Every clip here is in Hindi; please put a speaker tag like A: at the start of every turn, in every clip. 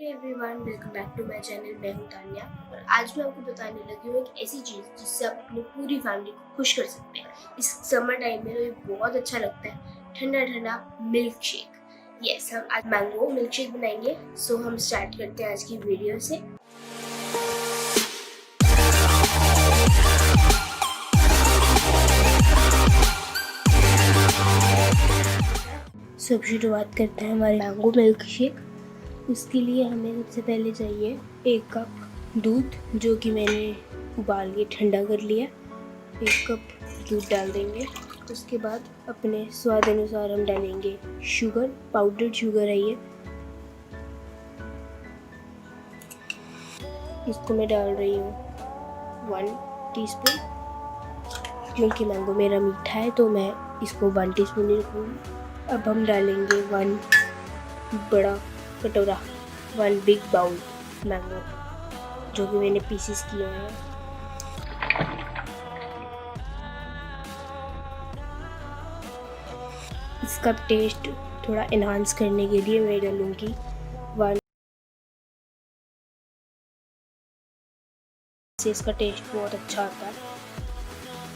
A: Hello everyone, welcome back to my channel. मैं हूं तान्या और आज मैं आपको बताने लगी हूँ एक ऐसी चीज़ जिससे आप अपनी पूरी फैमिली को खुश कर सकते हैं। इस समर टाइम में तो ये बहुत अच्छा लगता है, ठंडा ठंडा मिल्क शेक। यस, हम आज मैंगो मिल्क शेक बनाएंगे। सो हम स्टार्ट करते हैं आज की वीडियो से। शुरुआत करते हैं हमारे मैंगो मिल्क शेक। उसके लिए हमें सबसे पहले चाहिए 1 कप दूध, जो कि मैंने उबाल के ठंडा कर लिया। 1 कप दूध डाल देंगे। उसके बाद अपने स्वाद अनुसार हम डालेंगे शुगर, पाउडर्ड शुगर है ये। इसको मैं डाल रही हूँ 1 टीस्पून, क्योंकि मैंगो मेरा मीठा है तो मैं इसको 1 टीस्पून ही रखूँगी। अब हम डालेंगे 1 बड़ा कटोरा, 1 बिग बाउल मैंगो, जो कि मैंने पीसेस किए हैं। इसका टेस्ट थोड़ा एनहांस करने के लिए मैं डालूँगी 1 से इसका टेस्ट बहुत अच्छा आता है।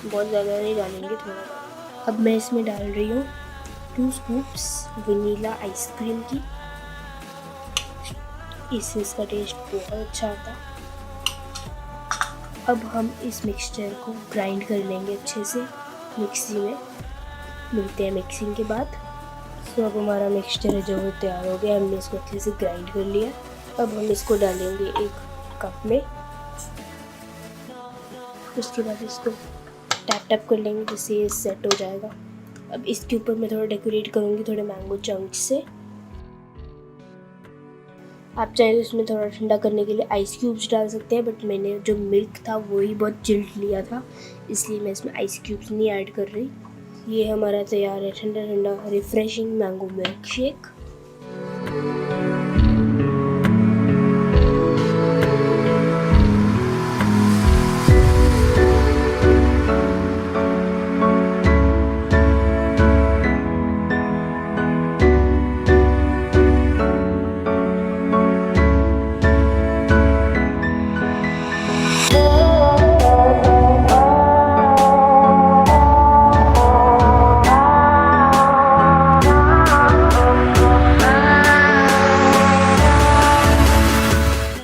A: बहुत ज़्यादा नहीं डालेंगे, थोड़ा। अब मैं इसमें डाल रही हूँ 2 स्कूप्स वनीला आइसक्रीम की। इससे इसका टेस्ट बहुत अच्छा आता है। अब हम इस मिक्सचर को ग्राइंड कर लेंगे अच्छे से मिक्सी में। मिलते हैं मिक्सिंग के बाद। तो अब हमारा मिक्सचर है जो वो तैयार हो गया। हमने इसको अच्छे से ग्राइंड कर लिया। अब हम इसको डालेंगे 1 कप में। उसके बाद इसको टैप कर लेंगे जिससे ये सेट हो जाएगा। अब इसके ऊपर मैं थोड़ा डेकोरेट करूँगी थोड़े मैंगो चंक्स से। आप चाहे तो इसमें थोड़ा ठंडा करने के लिए आइस क्यूब्स डाल सकते हैं, बट मैंने जो मिल्क था वही बहुत चिल्ड लिया था, इसलिए मैं इसमें आइस क्यूब्स नहीं ऐड कर रही। ये हमारा तैयार है ठंडा ठंडा रिफ्रेशिंग मैंगो मिल्क शेक।